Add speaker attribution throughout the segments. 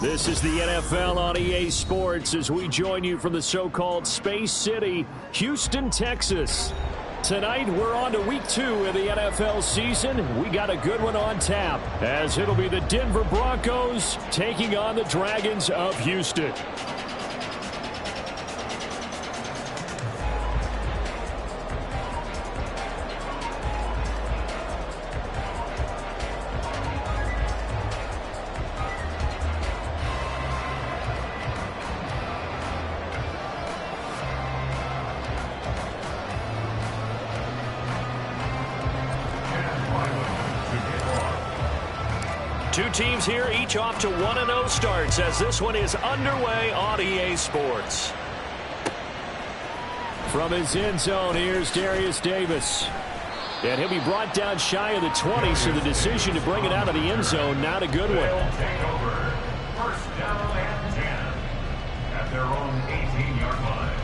Speaker 1: This is the NFL on EA Sports as we join you from the so-called Space City, Houston, Texas. Tonight, we're on to week 2 of the NFL season. We got a good one on tap, as it'll be the Denver Broncos taking on the Dragons of Houston. Two teams here, each off to 1-0 starts as this one is underway on EA Sports. From his end zone, here's Darius Davis. And he'll be brought down shy of the 20, so the decision to bring it out of the end zone, not a good one.
Speaker 2: They'll take over. First down and 10 at their own 18-yard line.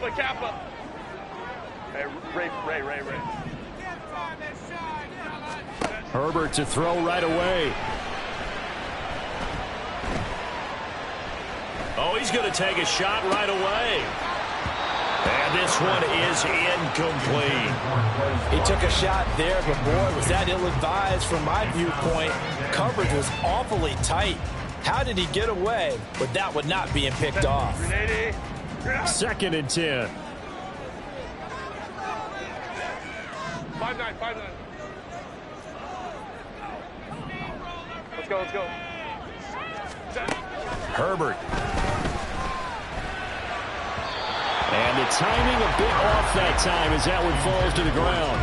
Speaker 3: Hey, Kappa. Hey, Ray.
Speaker 1: Herbert to throw right away. Oh, he's going to take a shot right away. And this one is incomplete.
Speaker 4: He took a shot there, but boy, was that ill-advised from my viewpoint. Coverage was awfully tight. How did he get away with that one not being picked off?
Speaker 1: 2nd and 10.
Speaker 3: 5-9. Let's go.
Speaker 1: Herbert. And the timing a bit off that time as that one falls to the ground.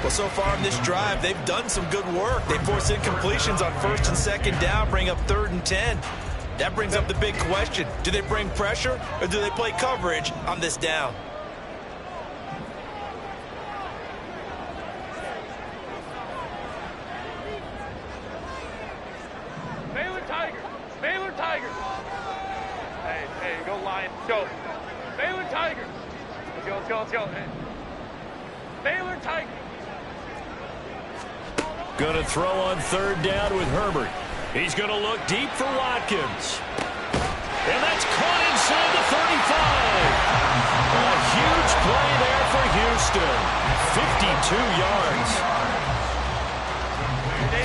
Speaker 4: Well, so far in this drive, they've done some good work. They force incompletions on 1st and 2nd down, bring up 3rd and 10. That brings up the big question. Do they bring pressure or do they play coverage on this down?
Speaker 3: Baylor Tigers. Hey, go Lions. Go. Baylor Tigers. Let's go. Hey. Baylor Tigers.
Speaker 1: Going to throw on 3rd down with Herbert. He's going to look deep for Watkins. And that's caught inside the 35. A huge play there for Houston. 52 yards.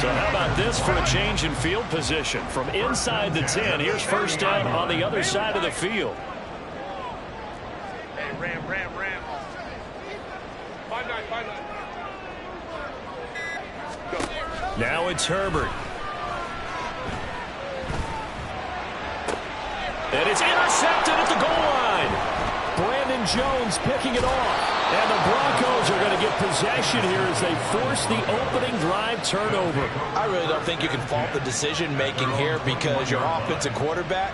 Speaker 1: So how about this for a change in field position? From inside the 10, here's 1st down on the other side of the field.
Speaker 3: Hey, Ram. 5-9.
Speaker 1: Now it's Herbert. And it's intercepted at the goal line. Brandon Jones picking it off. And the Broncos are going to get possession here as they force the opening drive turnover.
Speaker 4: I really don't think you can fault the decision-making here because your offensive quarterback,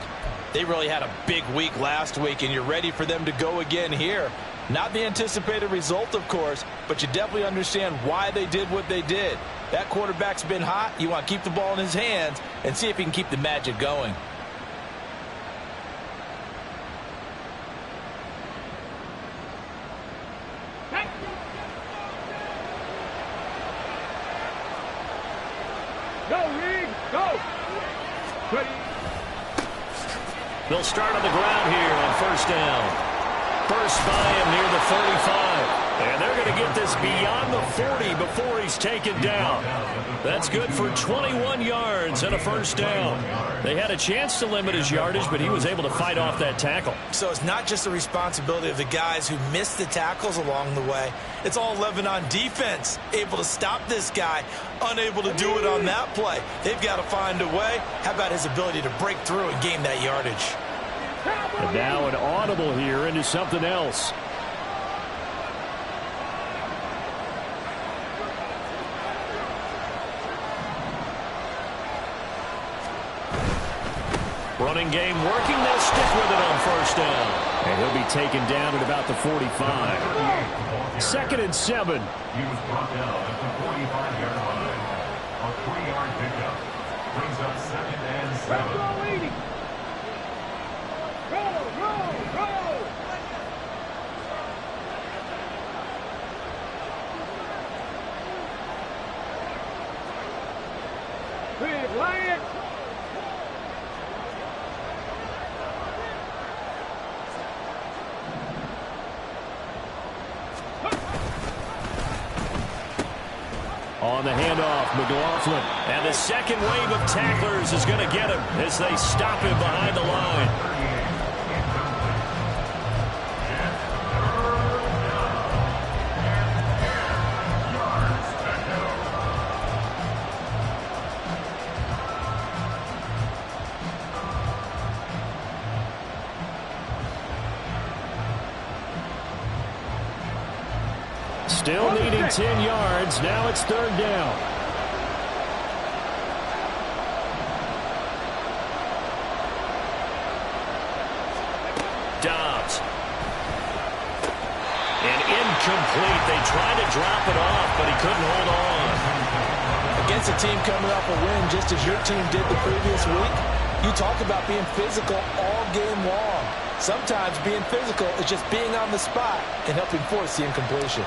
Speaker 4: they really had a big week last week, and you're ready for them to go again here. Not the anticipated result, of course, but you definitely understand why they did what they did. That quarterback's been hot. You want to keep the ball in his hands and see if he can keep the magic going.
Speaker 1: They'll start on the ground here on 1st down. First by him near the 35. And they're going to get this beyond the 40 before he's taken down. That's good for 21 yards and a 1st down. They had a chance to limit his yardage, but he was able to fight off that tackle.
Speaker 4: So it's not just the responsibility of the guys who missed the tackles along the way. It's all 11 on defense, able to stop this guy, unable to do it on that play. They've got to find a way. How about his ability to break through and gain that yardage?
Speaker 1: And now an audible here into something else. Running game working. They'll stick with it on first down. And he'll be taken down at about the 45. 2nd and 7.
Speaker 2: He was brought down at the 45-yard line. A 3-yard pickup brings up 2nd and 7.
Speaker 1: On the handoff, McLaughlin. And the second wave of tacklers is going to get him as they stop him behind the line. Still needing 10 yards. Now it's 3rd down. Dobbs. And incomplete. They tried to drop it off, but he couldn't hold on.
Speaker 4: Against a team coming off a win, just as your team did the previous week, you talk about being physical all game long. Sometimes being physical is just being on the spot and helping force the incompletion.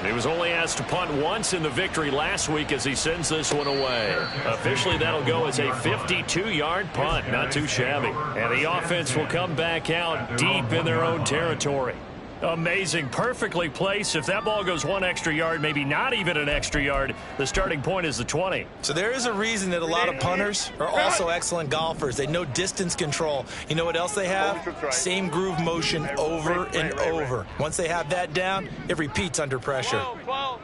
Speaker 1: He was only asked to punt once in the victory last week as he sends this one away. Officially, that'll go as a 52-yard punt. Not too shabby. And the offense will come back out deep in their own territory. Amazing. Perfectly placed. If that ball goes 1 extra yard, maybe not even an extra yard, the starting point is the 20.
Speaker 4: So there is a reason that a lot of punters are also excellent golfers. They know distance control. You know what else they have? Same groove motion over and over. Once they have that down, it repeats under pressure.
Speaker 3: Go.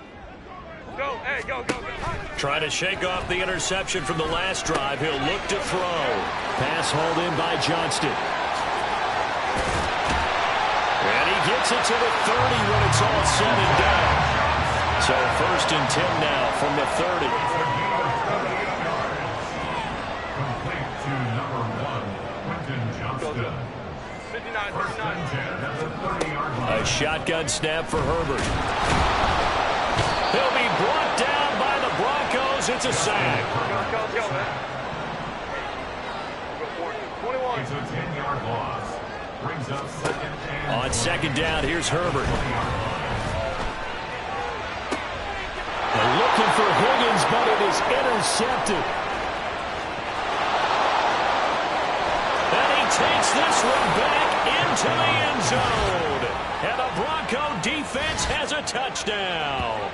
Speaker 3: Hey, go.
Speaker 1: Trying to shake off the interception from the last drive. He'll look to throw. Pass hauled in by Johnston. And he gets it to the 30 when it's all said and done. So 1st and 10 now from the 30.
Speaker 2: Complete to number 1, Quentin Johnston.
Speaker 3: 59.
Speaker 2: At the 30-yard line.
Speaker 1: A shotgun snap for Herbert. He'll be brought down by the Broncos. It's a sack.
Speaker 3: Let's go, man. Go for it. 21.
Speaker 2: It's a 10-yard loss. Brings up 2nd and
Speaker 1: On 2nd down, here's Herbert. They're looking for Higgins, but it is intercepted. And he takes this one back into the end zone. And the Bronco defense has a touchdown.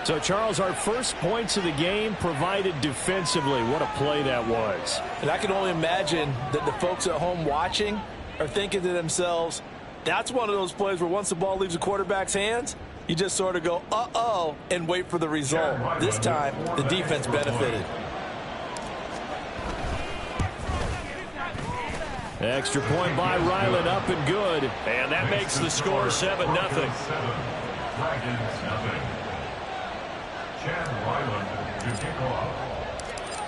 Speaker 1: So, Charles, our first points of the game provided defensively. What a play that was.
Speaker 4: And I can only imagine that the folks at home watching are thinking to themselves, that's one of those plays where once the ball leaves the quarterback's hands, you just sort of go, uh-oh, and wait for the result. This time, the defense benefited.
Speaker 1: Extra point by Ryland, up and good. And that makes the score 7-0.
Speaker 2: Dragons nothing. Chad Ryland to kick off.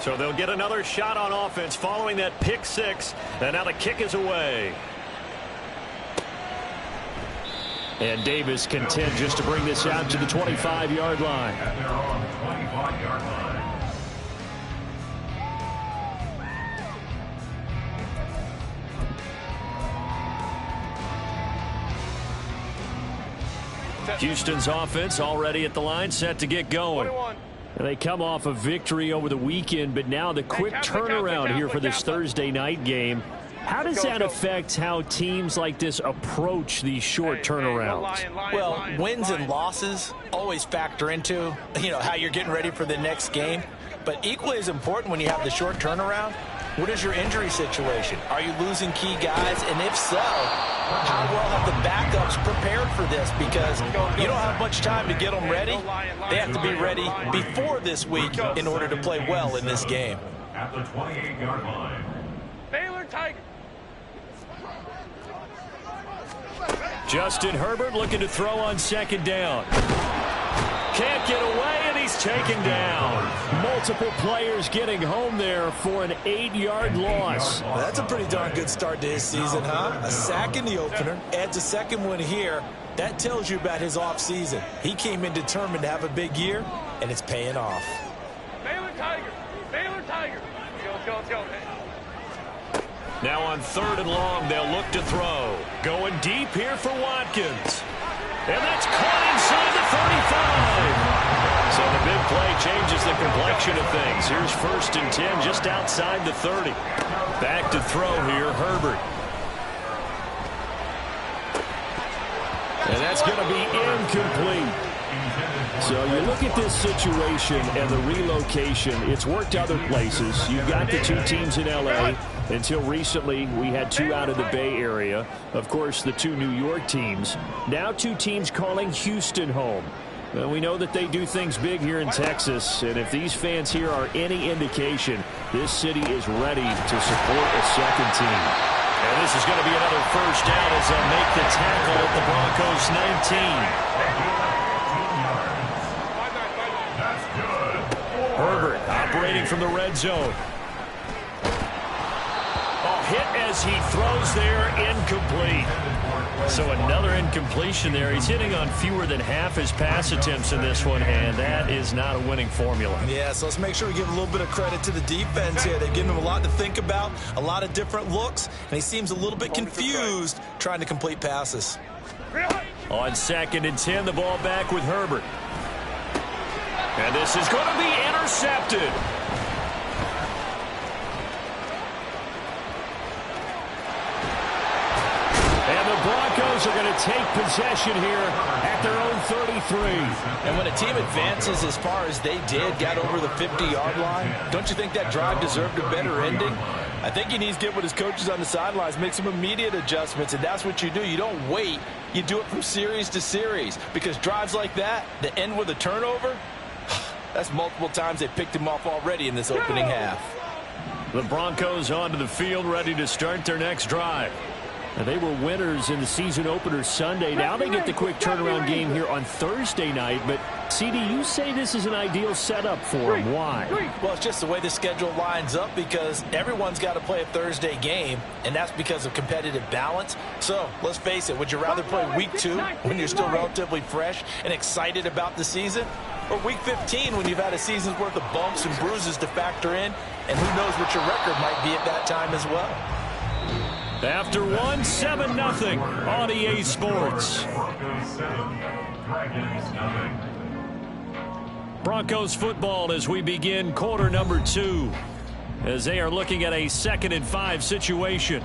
Speaker 1: So they'll get another shot on offense following that pick six. And now the kick is away. And Davis content just to bring this out to the 25-yard line.
Speaker 2: At their own 25-yard line.
Speaker 1: Houston's offense already at the line, set to get going.
Speaker 3: 21.
Speaker 1: And they come off a victory over the weekend, but now the quick turnaround here for this Thursday night game. How does that affect how teams like this approach these short turnarounds?
Speaker 4: Well, wins and losses always factor into, how you're getting ready for the next game. But equally as important when you have the short turnaround, what is your injury situation? Are you losing key guys? And if so, how well have the backups prepared for this? Because you don't have much time to get them ready. They have to be ready before this week in order to play well in this game.
Speaker 2: At the 28-yard line.
Speaker 3: Baylor Tigers.
Speaker 1: Justin Herbert looking to throw on second down. Can't get away, and he he's taken down. Multiple players getting home there for an 8-yard loss.
Speaker 4: Well, that's a pretty darn good start to his season, huh? A sack in the opener, adds a second one here. That tells you about his offseason. He came in determined to have a big year, and it's paying off.
Speaker 3: Baylor Tigers. Baylor Tigers. Let's go.
Speaker 1: Now on 3rd and long, they'll look to throw. Going deep here for Watkins. And that's caught inside the 35. So the big play changes the complexion of things. Here's 1st and 10 just outside the 30. Back to throw here, Herbert. And that's going to be incomplete. So you look at this situation and the relocation. It's worked other places. You've got the 2 teams in L.A. Until recently, we had 2 out of the Bay Area. Of course, the 2 New York teams. Now 2 teams calling Houston home. Well, we know that they do things big here in Texas. And if these fans here are any indication, this city is ready to support a second team. And this is going to be another first down as they'll make the tackle at the Broncos 19. Herbert operating from the red zone. Hit as he throws there, incomplete. So another incompletion there. He's hitting on fewer than half his pass attempts in this one, and that is not a winning formula.
Speaker 4: Yeah, so let's make sure we give a little bit of credit to the defense here. They've given him a lot to think about, a lot of different looks, and he seems a little bit confused trying to complete passes.
Speaker 1: On 2nd and 10, the ball back with Herbert. And this is going to be intercepted. Broncos are going to take possession here at their own 33.
Speaker 4: And when a team advances as far as they did, got over the 50-yard line, don't you think that drive deserved a better ending? I think he needs to get with his coaches on the sidelines, make some immediate adjustments, and that's what you do. You don't wait. You do it from series to series, because drives like that end with a turnover, that's multiple times they picked him off already in this opening half.
Speaker 1: The Broncos onto the field, ready to start their next drive. And they were winners in the season opener Sunday. Now they get the quick turnaround game here on Thursday night. But, CD, you say this is an ideal setup for them. Why?
Speaker 4: Well, it's just the way the schedule lines up, because everyone's got to play a Thursday game, and that's because of competitive balance. So, let's face it, would you rather play Week 2 when you're still relatively fresh and excited about the season, or Week 15 when you've had a season's worth of bumps and bruises to factor in, and who knows what your record might be at that time as well?
Speaker 1: After 1, 7-0 on EA Sports. Broncos football as we begin quarter number 2, as they are looking at a 2nd and 5 situation.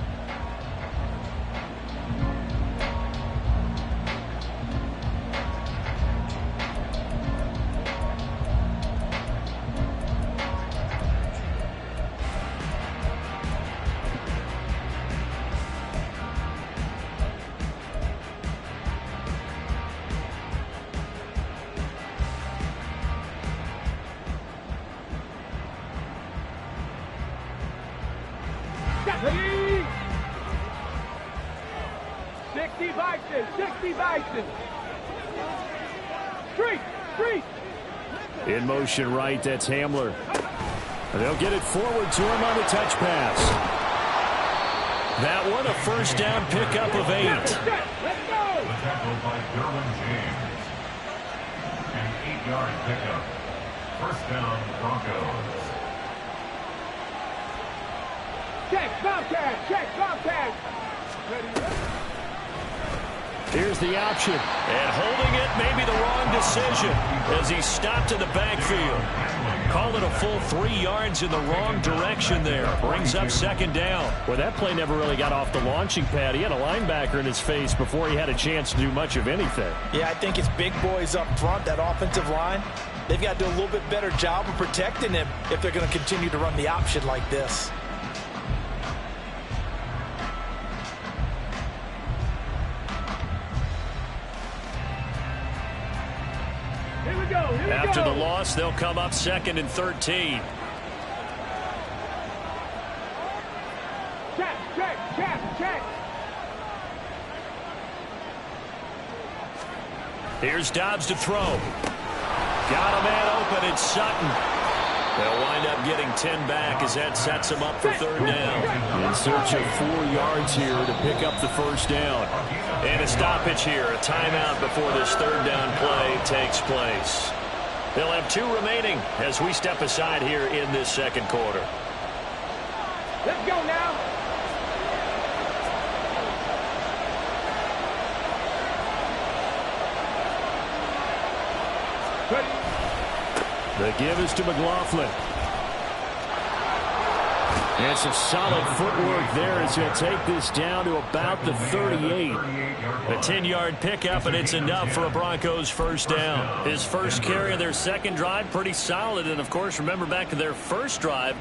Speaker 1: In motion right, that's Hamler. They'll get it forward to him on the touch pass. That one, a first down pickup of 8.
Speaker 2: The tackle by Derwin James. An 8-yard pickup. First down, Broncos.
Speaker 3: Check, Bobcat.
Speaker 1: Here's the option. And holding it may be the wrong decision as he stopped in the backfield. Call it a full 3 yards in the wrong direction there. Brings up 2nd down. Well, that play never really got off the launching pad. He had a linebacker in his face before he had a chance to do much of anything.
Speaker 4: Yeah, I think it's big boys up front, that offensive line. They've got to do a little bit better job of protecting him if they're going to continue to run the option like this.
Speaker 1: After the loss, they'll come up 2nd and 13.
Speaker 3: Check.
Speaker 1: Here's Dobbs to throw. Got a man open. It's Sutton. They'll wind up getting 10 back as that sets them up for third down. In search of 4 yards here to pick up the first down. And a stoppage here, a timeout before this third down play takes place. They'll have 2 remaining as we step aside here in this second quarter.
Speaker 3: Let's go now.
Speaker 1: The give is to McLaughlin. And some solid footwork there as he'll take this down to about the 38. A 10-yard pickup, and it's enough for a Broncos first down. His first carry of their second drive, pretty solid. And, of course, remember back to their first drive,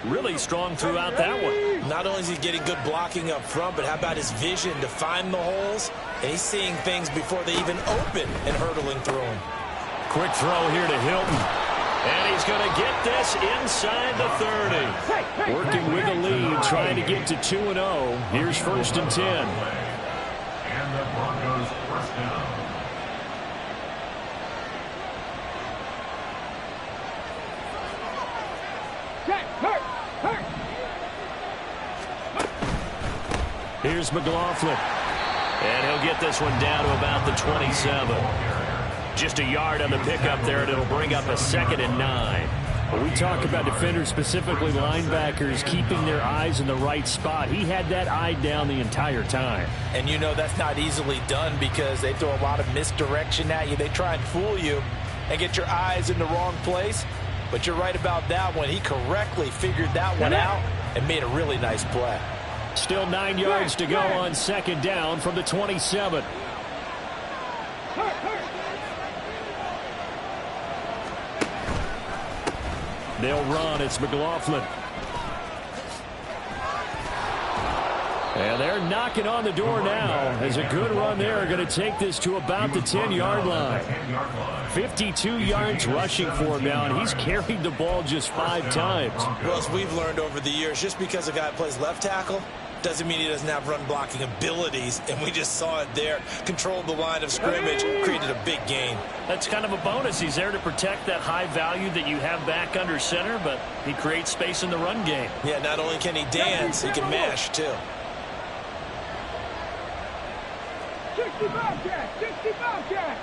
Speaker 1: really strong throughout that one.
Speaker 4: Not only is he getting good blocking up front, but how about his vision to find the holes? And he's seeing things before they even open and hurdling through them.
Speaker 1: Quick throw here to Hilton. And he's going to get this inside the 30. Working with the lead, trying to get to 2-0. Here's 1st and 10.
Speaker 2: And the Broncos first down.
Speaker 1: Here's McLaughlin. And he'll get this one down to about the 27. Just a yard on the pickup there, and it'll bring up a 2nd and 9. When we talk about defenders, specifically linebackers, keeping their eyes in the right spot, he had that eye down the entire time.
Speaker 4: And you know that's not easily done because they throw a lot of misdirection at you. They try and fool you and get your eyes in the wrong place. But you're right about that one. He correctly figured that one out and made a really nice play.
Speaker 1: Still 9 yards to go on 2nd down from the 27. They'll run. It's McLaughlin. And they're knocking on the door now as a good run there are going to take this to about the 10-yard line. 52 yards rushing for him now, and he's carried the ball just 5 times.
Speaker 4: Well, as we've learned over the years, just because a guy plays left tackle doesn't mean he doesn't have run blocking abilities, and we just saw it there. Controlled the line of scrimmage, created a big gain.
Speaker 1: That's kind of a bonus. He's there to protect that high value that you have back under center, but he creates space in the run game.
Speaker 4: Yeah, not only can he dance, he can mash, too.
Speaker 3: 65 catch, 65 catch.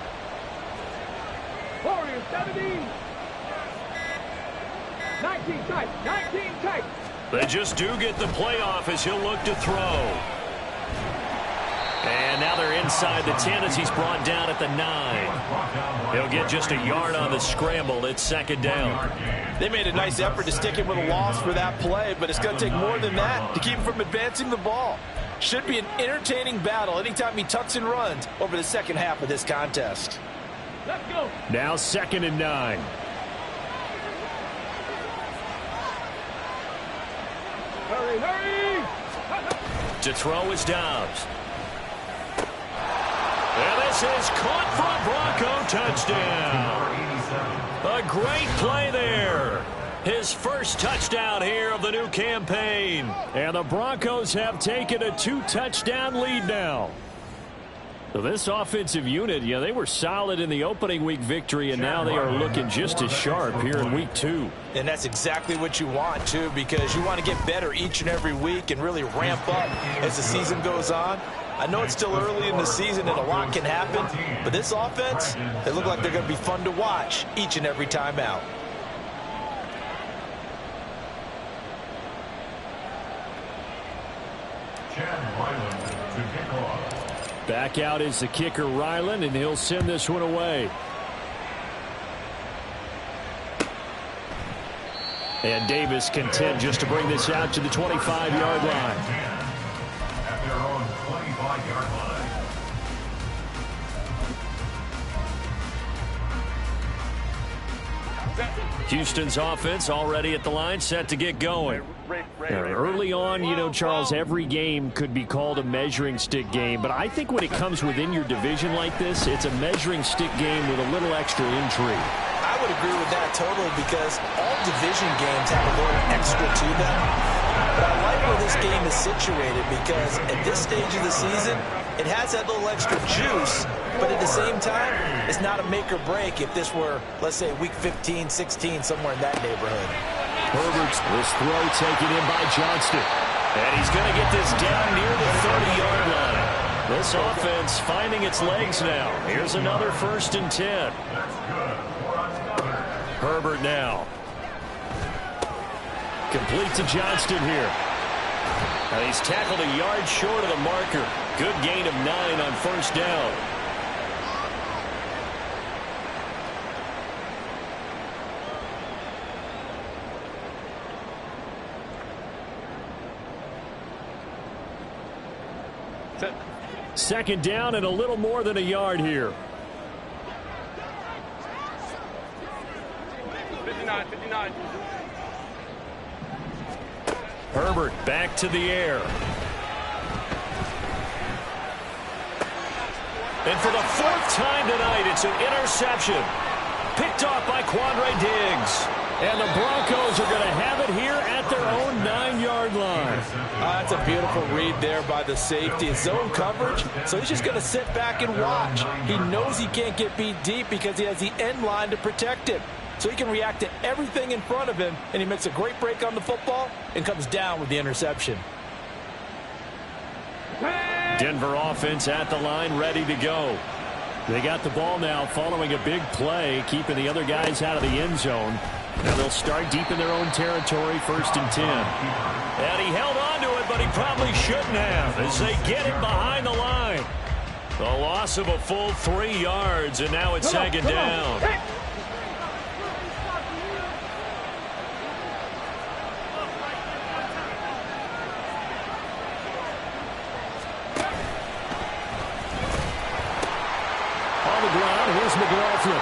Speaker 3: Warriors 17. 19 tight, 19 tight.
Speaker 1: They just do get the playoff as he'll look to throw. And now they're inside the 10 as he's brought down at the 9. He'll get just a yard on the scramble. It's 2nd down.
Speaker 4: They made a nice effort to stick him with a loss for that play, but it's going to take more than that to keep him from advancing the ball. Should be an entertaining battle anytime he tucks and runs over the second half of this contest.
Speaker 3: Let's go.
Speaker 1: Now 2nd and 9.
Speaker 3: Hurry, hurry.
Speaker 1: To throw is Dobbs. And this is caught for a Bronco touchdown. A great play there. His first touchdown here of the new campaign. And the Broncos have taken a 2-touchdown lead now. So this offensive unit, they were solid in the opening week victory, and now they are looking just as sharp here in week 2.
Speaker 4: And that's exactly what you want, too, because you want to get better each and every week and really ramp up as the season goes on. I know it's still early in the season and a lot can happen, but this offense, they look like they're going to be fun to watch each and every time out.
Speaker 2: Chad Ryland to kick off.
Speaker 1: Back out is the kicker, Ryland, and he'll send this one away. And Davis content just to bring this out to the 25-yard line.
Speaker 2: At their own 25-yard line.
Speaker 1: Houston's offense already at the line, set to get going. Early on, Charles, every game could be called a measuring stick game, but I think when it comes within your division like this, it's a measuring stick game with a little extra intrigue.
Speaker 4: I would agree with that totally because all division games have a little extra to them. But I like where this game is situated, because at this stage of the season, it has that little extra juice, but at the same time, it's not a make or break if this were, let's say, week 15, 16, somewhere in that neighborhood.
Speaker 1: Herbert's this throw taken in by Johnston. And he's going to get this down near the 30-yard line. This offense finding its legs now. Here's another 1st and 10. Herbert now. Complete to Johnston here. And he's tackled a yard short of the marker. Good gain of 9 on 1st down. Second down and a little more than a yard here.
Speaker 3: 59.
Speaker 1: Herbert back to the air. And for the 4th time tonight, it's an interception. Picked off by Quandre Diggs. And the Broncos are going to have it here at their own 9-yard line.
Speaker 4: That's a beautiful read there by the safety. It's zone coverage, so he's just going to sit back and watch. He knows he can't get beat deep because he has the end line to protect him. So he can react to everything in front of him, and he makes a great break on the football and comes down with the interception.
Speaker 1: Denver offense at the line, ready to go. They got the ball now following a big play, keeping the other guys out of the end zone. Now they'll start deep in their own territory, 1st and 10. And he held on to it, but he probably shouldn't have as they get him behind the line. The loss of a full 3 yards, and now it's 2nd down. On the ground, here's McLaughlin.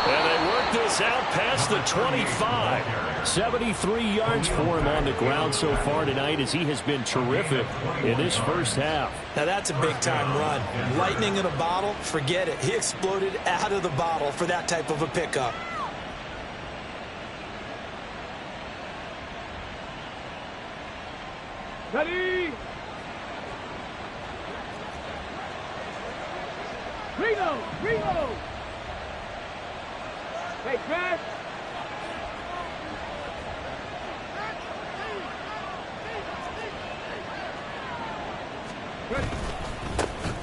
Speaker 1: And they work this out past the 25. 73 yards for him on the ground so far tonight as he has been terrific in this 1st half.
Speaker 4: Now that's a big-time run. Lightning in a bottle, forget it. He exploded out of the bottle for that type of a pickup.
Speaker 3: Ready? Reload! Hey, Chris!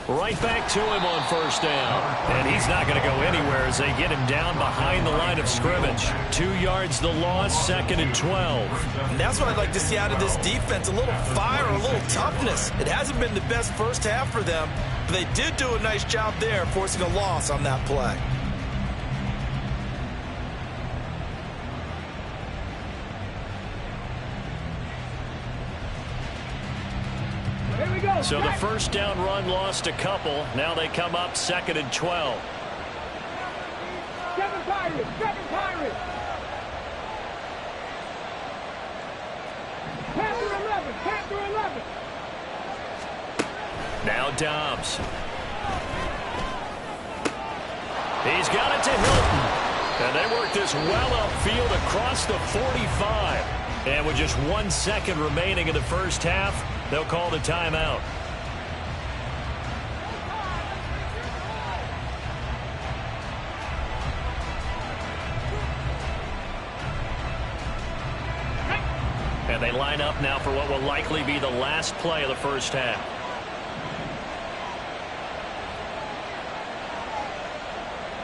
Speaker 1: Right back to him on 1st down. And he's not going to go anywhere as they get him down behind the line of scrimmage. 2 yards the loss, 2nd and 12.
Speaker 4: And that's what I'd like to see out of this defense, a little fire, a little toughness. It hasn't been the best 1st half for them, but they did do a nice job there forcing a loss on that play.
Speaker 1: So the 1st down run lost a couple. Now they come up 2nd and 12.
Speaker 3: Seven Pirates! Panther 11!
Speaker 1: Now Dobbs. He's got it to Hilton. And they work this well upfield across the 45. And with just 1 second remaining in the 1st half, they'll call the timeout. And they line up now for what will likely be the last play of the 1st half.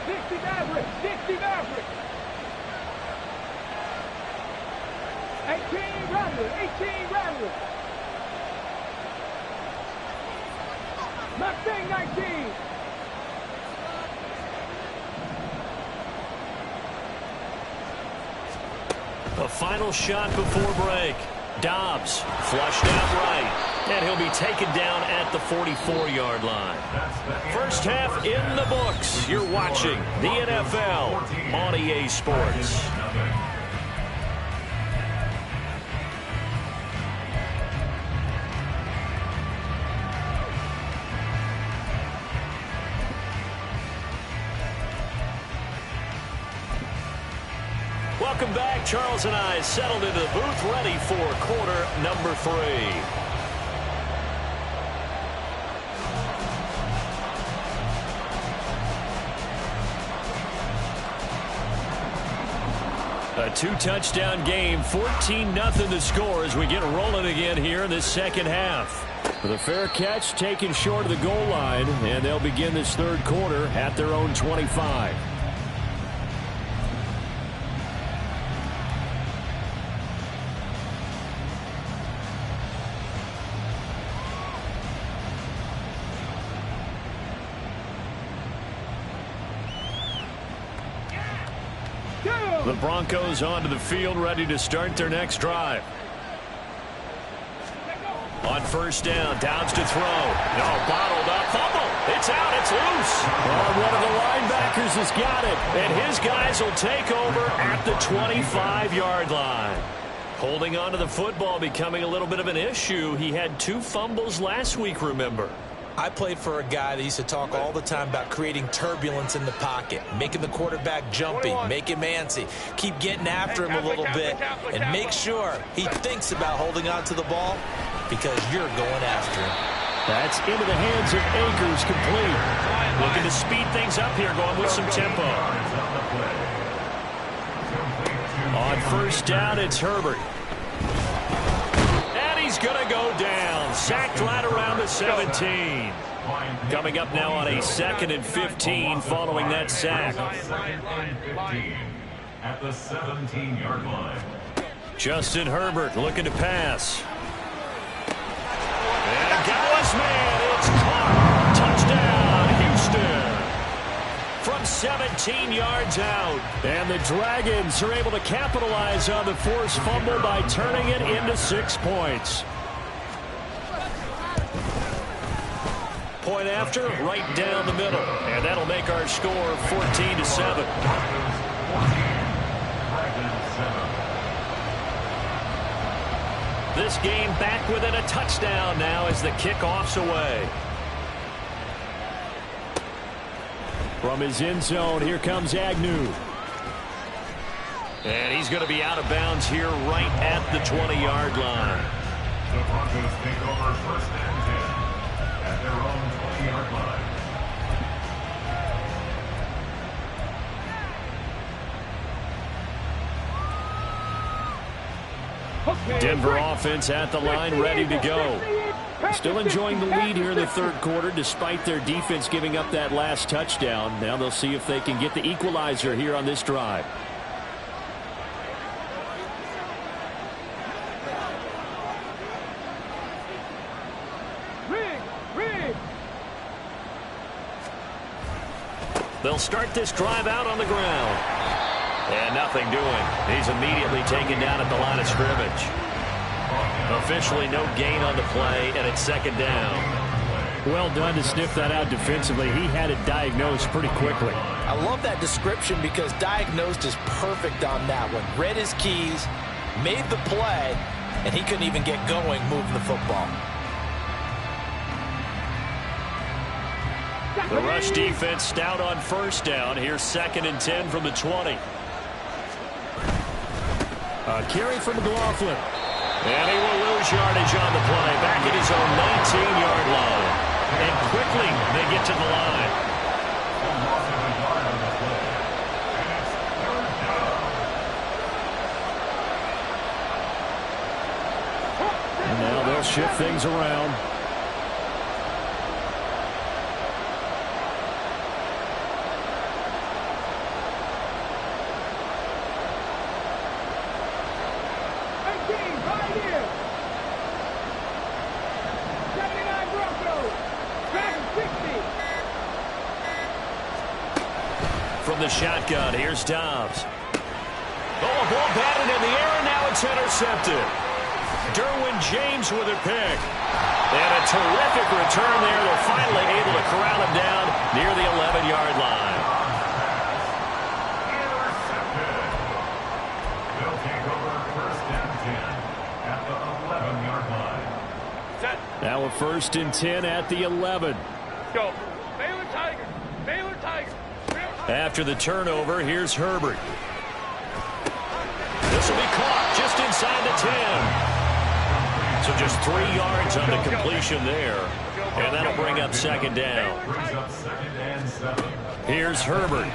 Speaker 3: Dixie Maverick! 18 Rattler! Mustang 19!
Speaker 1: A final shot before break. Dobbs flushed out right. And he'll be taken down at the 44-yard line. 1st half in the books. You're watching the NFL on EA Sports. Welcome back. Charles and I settled into the booth, ready for quarter number 3. A 2-touchdown game, 14-0 the score as we get rolling again here in this second half. With a fair catch taken short of the goal line, and they'll begin this third quarter at their own 25. The Broncos onto the field, ready to start their next drive. On first down, Downs to throw. No, bottled up, fumble. It's out, it's loose. One of the linebackers has got it, and his guys will take over at the 25-yard line. Holding on to the football becoming a little bit of an issue. He had 2 fumbles last week, remember.
Speaker 4: I played for a guy that used to talk all the time about creating turbulence in the pocket, making the quarterback jumpy, make him antsy, keep getting after him a little bit, and make sure he thinks about holding on to the ball because you're going after him.
Speaker 1: That's into the hands of Akers, complete. Looking to speed things up here, going with some tempo. On first down, it's Herbert. He's going to go down. Sacked right around the 17. Coming up now on a 2nd and 15 following that sack.
Speaker 2: At the 17-yard line.
Speaker 1: Justin Herbert looking to pass. And got his man. It's caught. Touchdown, Houston. From 17 yards out. And the Dragons are able to capitalize on the forced fumble by turning it into 6 points. Point after, right down the middle. And that'll make our score 14-7. This game back within a touchdown now as the kickoff's away. From his end zone, here comes Agnew. And he's going to be out of bounds here right at the 20-yard line.
Speaker 2: The Broncos take over first and 10 at their own 20-yard line.
Speaker 1: Denver offense at the line, ready to go. Still enjoying the lead here in the third quarter despite their defense giving up that last touchdown. Now they'll see if they can get the equalizer here on this drive. They'll start this drive out on the ground. And nothing doing. He's immediately taken down at the line of scrimmage. Officially no gain on the play, and it's second down. Well done to sniff that out defensively. He had it diagnosed pretty quickly.
Speaker 4: I love that description because diagnosed is perfect on that one. Read his keys, made the play, and he couldn't even get going moving the football.
Speaker 1: The rush defense stout on first down. Here's 2nd and 10 from the 20. A carry from McLaughlin. And he will lose yardage on the play. Back at his own 19-yard line. And quickly they get to the line. And now they'll shift things around. From the shotgun, here's Dobbs. Oh, a ball batted in the air, and now it's intercepted. Derwin James with a pick. And a terrific return there. They're finally able to corral him down near the 11-yard line.
Speaker 2: Intercepted. They'll take over first and 10 at the 11-yard line.
Speaker 1: Now a 1st and 10 at the 11.
Speaker 3: Go. Baylor Tigers. Baylor Tigers.
Speaker 1: After the turnover, here's Herbert. will be caught just inside the 10. So just 3 yards on the completion there. And that'll bring up second down. Here's Herbert.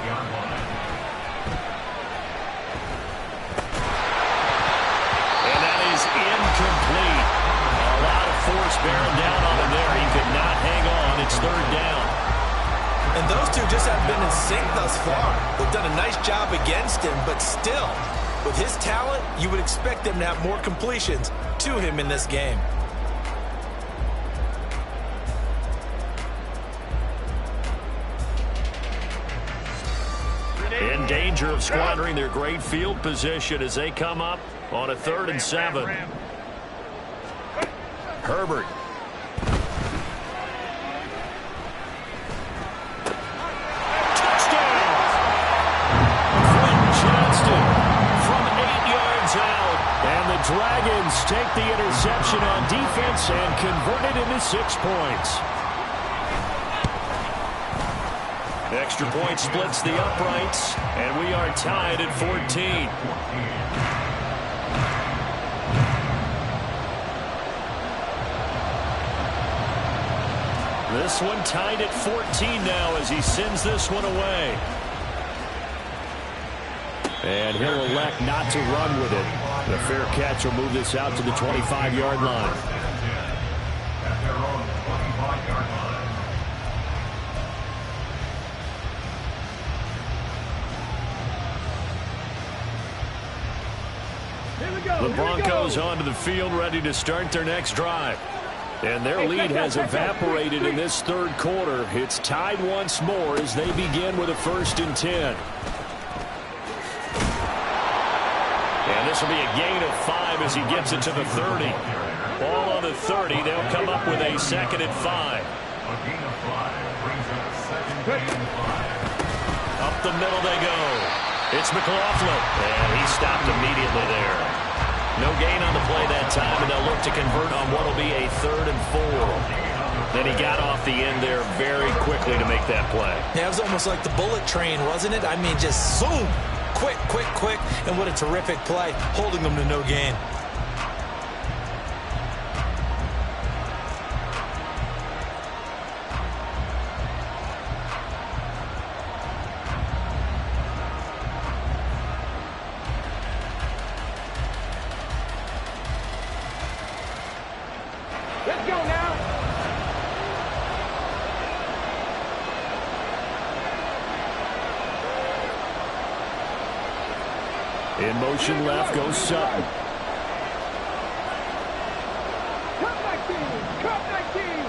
Speaker 1: And that is incomplete. A lot of force bearing down on him there. He could not hang on. It's third down.
Speaker 4: And those two just haven't been in sync thus far. They've done a nice job against him, but still, with his talent, you would expect them to have more completions to him in this game.
Speaker 1: In danger of squandering their great field position as they come up on a 3rd and 7. Herbert. Touchdown! Quentin Johnston from 8 yards out. And the Dragons take the interception on defense and convert it into 6 points. Extra point splits the uprights, and we are tied at 14. This one tied at 14 now as he sends this one away. And he'll elect not to run with it. The fair catch will move this out to the 25-yard line.
Speaker 2: At their own 25-yard line.
Speaker 1: The Broncos onto the field ready to start their next drive. And their lead has evaporated in this 3rd quarter. It's tied once more as they begin with a 1st and 10. And this will be a gain of 5 as he gets it to the 30. Ball on the 30. They'll come up with a 2nd and 5.
Speaker 2: A gain of 5 brings up 2nd and 5.
Speaker 1: Up the middle they go. It's McLaughlin. And he stopped immediately there. No gain on the play that time, and they'll look to convert on what will be a 3rd and 4. Then he got off the end there very quickly to make that play.
Speaker 4: Yeah, it was almost like the bullet train, wasn't it? I mean, just zoom. Quick, quick, quick. And what a terrific play, holding them to no gain.
Speaker 3: Let's go now.
Speaker 1: In motion left goes Sutton.
Speaker 3: Cut my team. Cut my team.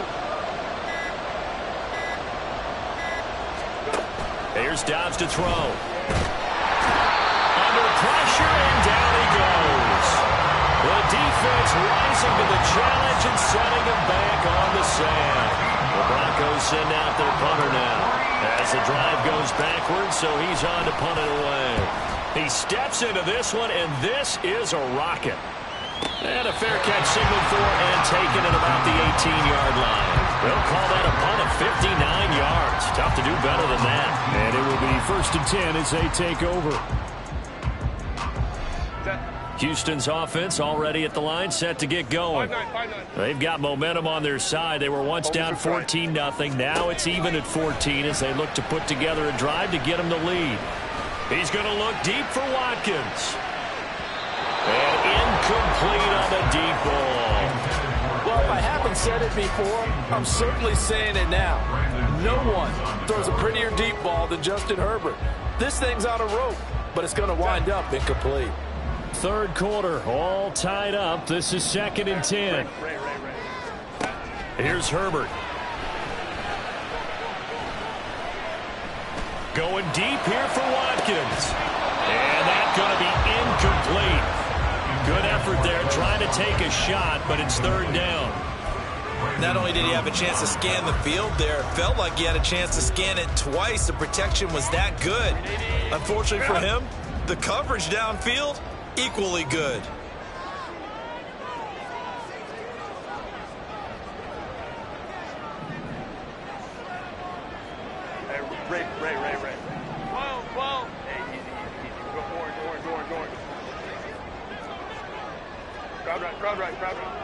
Speaker 1: Here's Dobbs to throw. Under pressure, and down he goes. The defense rising to the challenge and setting him back on the sand. The Broncos send out their punter now as the drive goes backwards, so he's on to punt it away. He steps into this one, and this is a rocket. And a fair catch signaled for and taken at about the 18-yard line. They'll call that a punt of 59 yards. Tough to do better than that. And it will be 1st and 10 as they take over. Houston's offense already at the line, set to get going.
Speaker 3: 5-9.
Speaker 1: They've got momentum on their side. They were once down 14-0. Now it's even at 14 as they look to put together a drive to get them the lead. He's going to look deep for Watkins. And incomplete on the deep ball.
Speaker 5: Well, if I haven't said it before, I'm certainly saying it now. No one throws a prettier deep ball than Justin Herbert. This thing's on a rope, but it's going to wind up incomplete.
Speaker 1: 3rd quarter, all tied up. This is 2nd and 10. Here's Herbert. Going deep here for Watkins. And that's going to be incomplete. Good effort there trying to take a shot, but it's 3rd down.
Speaker 4: Not only did he have a chance to scan the field there, it felt like he had a chance to scan it twice. The protection was that good. Unfortunately for him, the coverage downfield, equally good.
Speaker 3: Ray. 12. Hey, easy. Go orange. Crowd right, crowd right.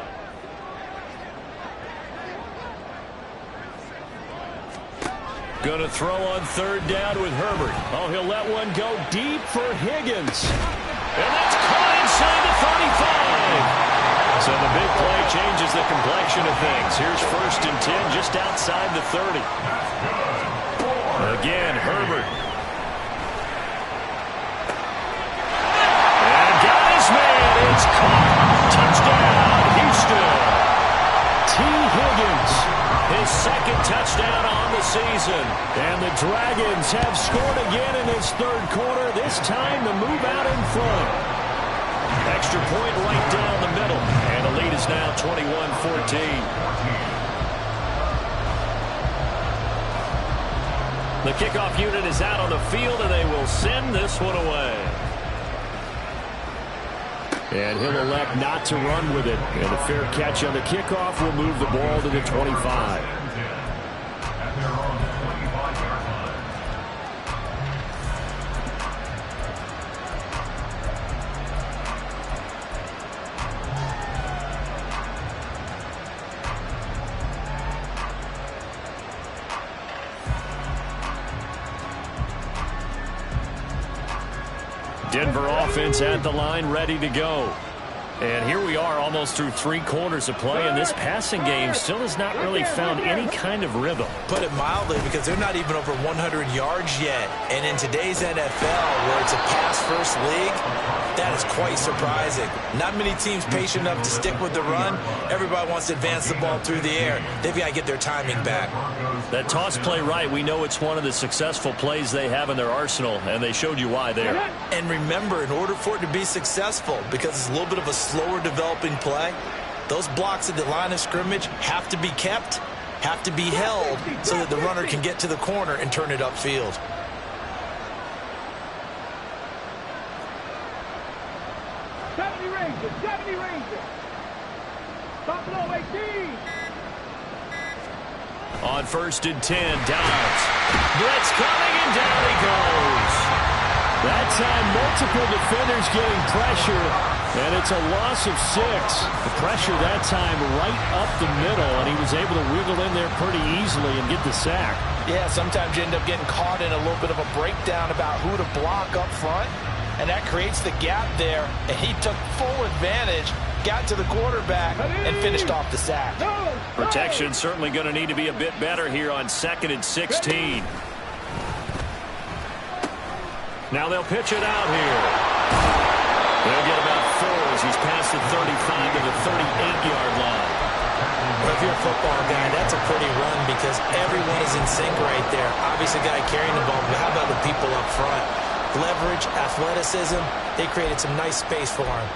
Speaker 1: Gonna throw on third down with Herbert. Oh, he'll let one go deep for Higgins. And that's caught inside the 35. So the big play changes the complexion of things. Here's 1st and 10 just outside the 30. Again, Herbert. And got his man. It's caught. Touchdown, Houston. T. Higgins, his 2nd touchdown on the season. And the Dragons have scored again in this 3rd quarter, this time to move out in front. Extra point right down the middle. And the lead is now 21-14. The kickoff unit is out on the field, and they will send this one away. And he'll elect not to run with it. And a fair catch on the kickoff will move the ball to the 25. Denver offense at the line, ready to go. And here we are almost through 3 quarters of play, and this passing game still has not really found any kind of rhythm.
Speaker 4: Put it mildly, because they're not even over 100 yards yet. And in today's NFL, where it's a pass-first league, that is quite surprising. Not many teams patient enough to stick with the run. Everybody wants to advance the ball through the air. They've got to get their timing back.
Speaker 1: That toss play right, we know it's one of the successful plays they have in their arsenal, and they showed you why there.
Speaker 4: And remember, in order for it to be successful, because it's a little bit of a slower developing play, those blocks at the line of scrimmage have to be kept, have to be held, so that the runner can get to the corner and turn it upfield.
Speaker 1: On 1st and 10, Downs. Blitz coming, and down he goes. That time, multiple defenders getting pressure, and it's a loss of 6. The pressure that time right up the middle, and he was able to wiggle in there pretty easily and get the sack.
Speaker 5: Yeah, sometimes you end up getting caught in a little bit of a breakdown about who to block up front, and that creates the gap there, and he took full advantage, got to the quarterback, and finished off the sack.
Speaker 1: Protection certainly going to need to be a bit better here on 2nd and 16. Now they'll pitch it out here. They'll get about 4 as he's past the 35 to the 38-yard line.
Speaker 4: Well, if you're a football guy, that's a pretty run because everyone is in sync right there. Obviously, the guy carrying the ball, but how about the people up front? Leverage, athleticism, they created some nice space for him.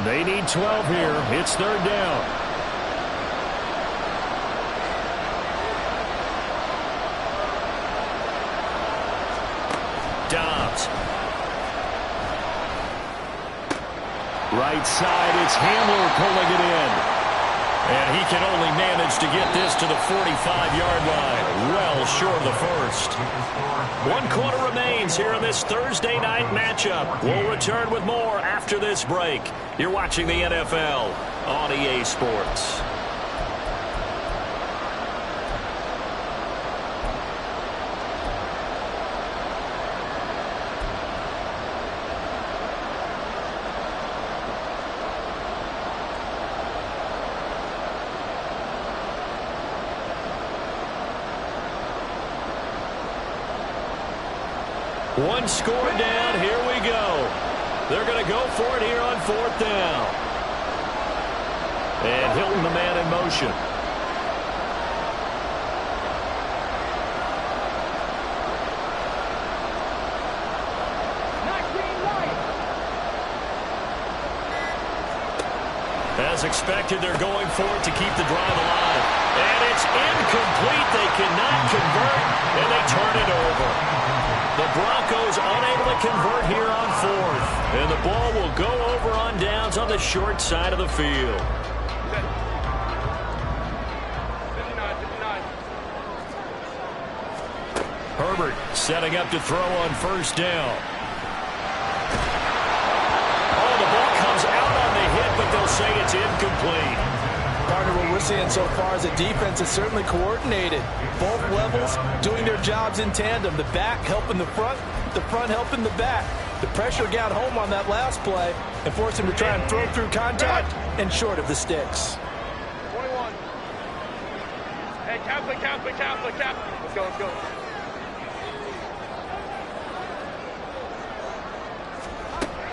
Speaker 1: They need 12 here. It's 3rd down. Dobbs. Right side, it's Hamler pulling it in. And he can only manage to get this to the 45-yard line. Well short of the 1st. 1 quarter remains here in this Thursday night matchup. We'll return with more after this break. You're watching the NFL on EA Sports. One score down. Here we go. They're going to go for it here on 4th down. And Hilton, the man in motion. As expected, they're going for it to keep the drive alive. And it's incomplete. They cannot convert, and they turn it over. The Broncos unable to convert here on 4th. And the ball will go over on downs on the short side of the field. Herbert setting up to throw on first down. Oh, the ball comes out on the hit, but they'll say it's incomplete.
Speaker 5: Partner, what we're seeing so far is the defense is certainly coordinated. Both levels doing their jobs in tandem. The back helping the front helping the back. The pressure got home on that last play and forced him to try and throw through contact and short of the sticks.
Speaker 3: 21. Hey, Kaplan. Let's go.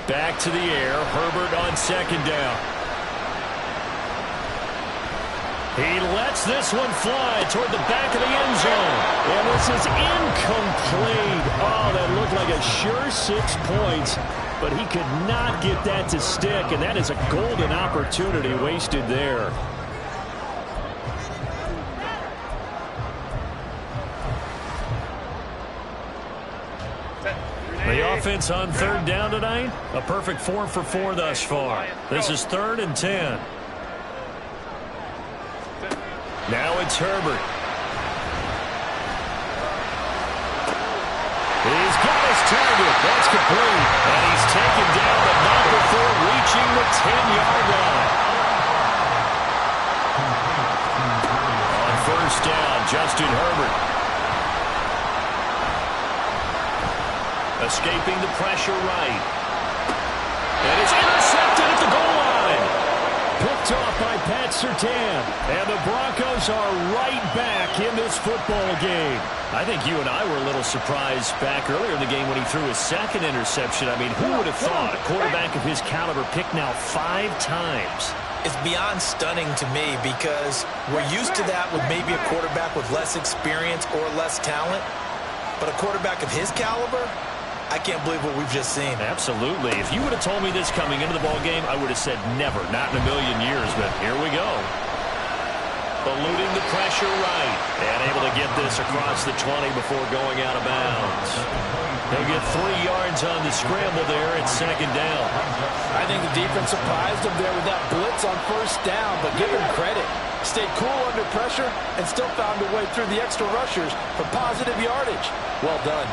Speaker 1: Back to the air. Herbert on second down. He lets this one fly toward the back of the end zone. And this is incomplete. Oh, that looked like a sure 6 points. But he could not get that to stick. And that is a golden opportunity wasted there. The offense on third down tonight, a perfect 4 for 4 thus far. This is 3rd and 10. Now it's Herbert. He's got his target. That's complete. And he's taken down, but not before reaching the 10-yard line. On first down, Justin Herbert. Escaping the pressure right. And it's intercepted at the goal line. Picked off by Pat Surtain. And the Broncos are right back in this football game. I think you and I were a little surprised back earlier in the game when he threw his second interception. I mean, who would have thought a quarterback of his caliber picked now 5 times?
Speaker 4: It's beyond stunning to me because we're used to that with maybe a quarterback with less experience or less talent. But a quarterback of his caliber, I can't believe what we've just seen.
Speaker 1: Absolutely. If you would have told me this coming into the ball game, I would have said never, not in a million years, but here we go. Eluding the pressure right, and able to get this across the 20 before going out of bounds. He'll get 3 yards on the scramble there at second down.
Speaker 5: I think the defense surprised him there with that blitz on first down, but give him credit. Stayed cool under pressure and still found a way through the extra rushers for positive yardage. Well done.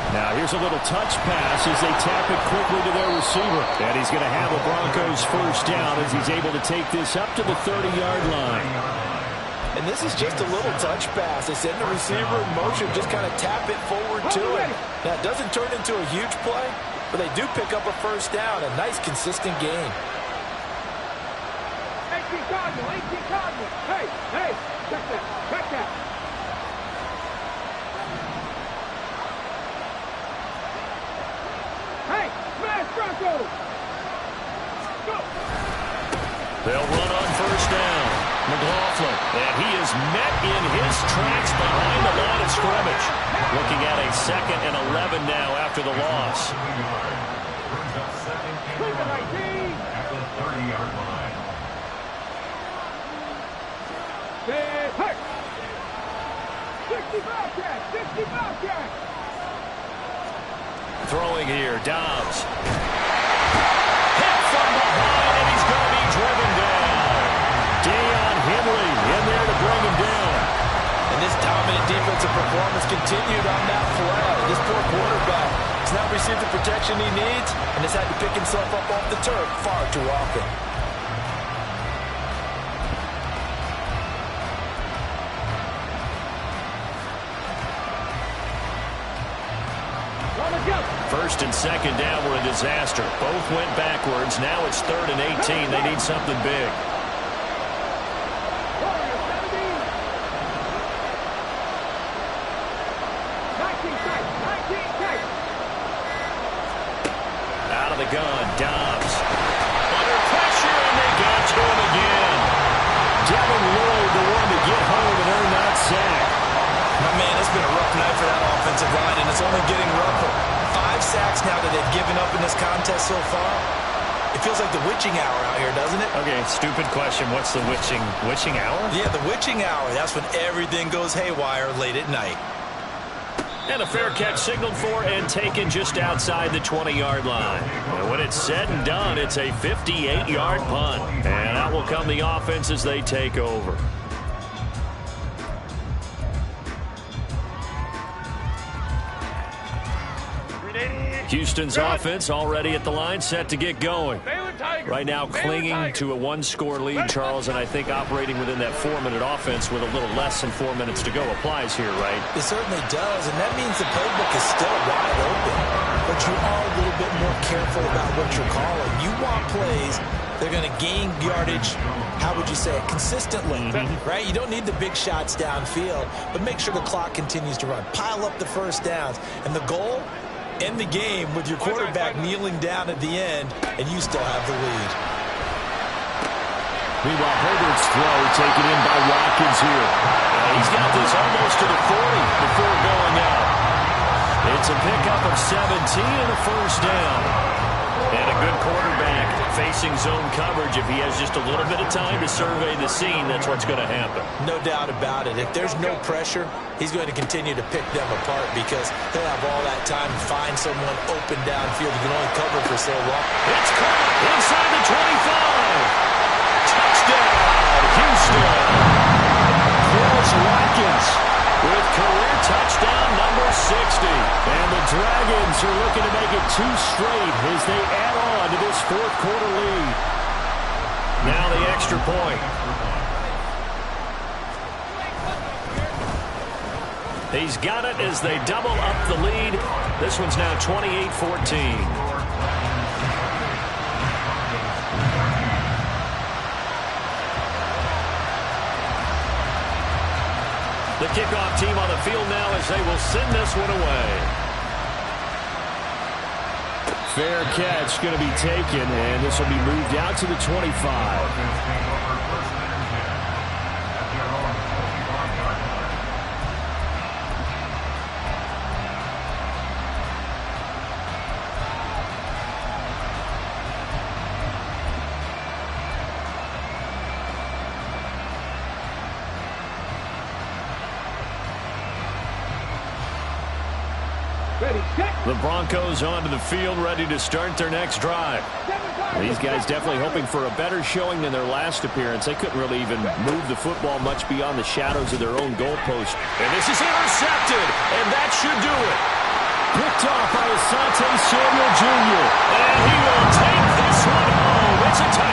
Speaker 1: Now here's a little touch pass as they tap it quickly to their receiver. And he's going to have a Broncos first down as he's able to take this up to the 30-yard line.
Speaker 5: And this is just a little touch pass. They send the receiver in motion, just kind of tap it forward to him. Now it doesn't turn into a huge play, but they do pick up a first down. A nice, consistent game.
Speaker 3: 18 Cardinal. Hey, check that. Hey, smash Broncos! Go!
Speaker 1: They'll run on first down. McLaughlin, and he is met in his tracks behind the line of scrimmage. Looking at a 2nd and 11 now after the loss.
Speaker 2: Brings up 2nd and 11 at the 30-yard line.
Speaker 3: Hey! 60 Bobcats!
Speaker 1: Throwing here, Dobbs. Hit from behind, and he's going to be driven down. Deion Henley in there to bring him down.
Speaker 5: And this dominant defensive performance continued on that play. This poor quarterback has not received the protection he needs and has had to pick himself up off the turf far too often.
Speaker 1: First and second down were a disaster. Both went backwards. Now it's 3rd and 18. They need something big. Out of the gun, Dobbs. Under pressure, and they got to him again. Devin Lloyd, the one to get home and earn that sack.
Speaker 4: My man, it's been a rough night for that offensive line, and it's only getting rougher. 5 sacks now that they've given up in this contest so far. It feels like the witching hour out here, doesn't it?
Speaker 1: Okay, stupid question. What's the witching hour?
Speaker 4: Yeah, the witching hour. That's when everything goes haywire late at night.
Speaker 1: And a fair catch signaled for and taken just outside the 20-yard line. And when it's said and done, it's a 58-yard punt. And out will come the offense as they take over. Houston's offense already at the line, set to get going. Right now clinging to a one-score lead, Charles, and I think operating within that 4-minute offense with a little less than 4 minutes to go applies here, right?
Speaker 4: It certainly does, and that means the playbook is still wide open. But you are a little bit more careful about what you're calling. You want plays they're going to gain yardage, how would you say it, consistently, right? You don't need the big shots downfield, but make sure the clock continues to run. Pile up the first downs, and the goal, end the game with your quarterback kneeling down at the end, and you still have the lead.
Speaker 1: Meanwhile, Herbert's throw taken in by Watkins here. And he's got this almost to the 40 before going out. It's a pickup of 17 and a first down. And a good quarterback facing zone coverage. If he has just a little bit of time to survey the scene, that's what's going to happen.
Speaker 4: No doubt about it. If there's no pressure, he's going to continue to pick them apart because he'll have all that time to find someone open downfield. He can only cover for so long.
Speaker 1: It's caught inside the 25. Touchdown, Houston. Chris Watkins with career touchdown number 60. And the Dragons are looking to make it 2 straight as they add on to this fourth quarter lead. Now the extra point. He's got it as they double up the lead. This one's now 28-14. The kickoff team on the field now as they will send this one away. Fair catch going to be taken, and this will be moved out to the 25. The Broncos onto the field, ready to start their next drive. These guys definitely hoping for a better showing than their last appearance. They couldn't really even move the football much beyond the shadows of their own goalpost. And this is intercepted, and that should do it. Picked off by Asante Samuel Jr. And he will take this one home. It's a touchdown.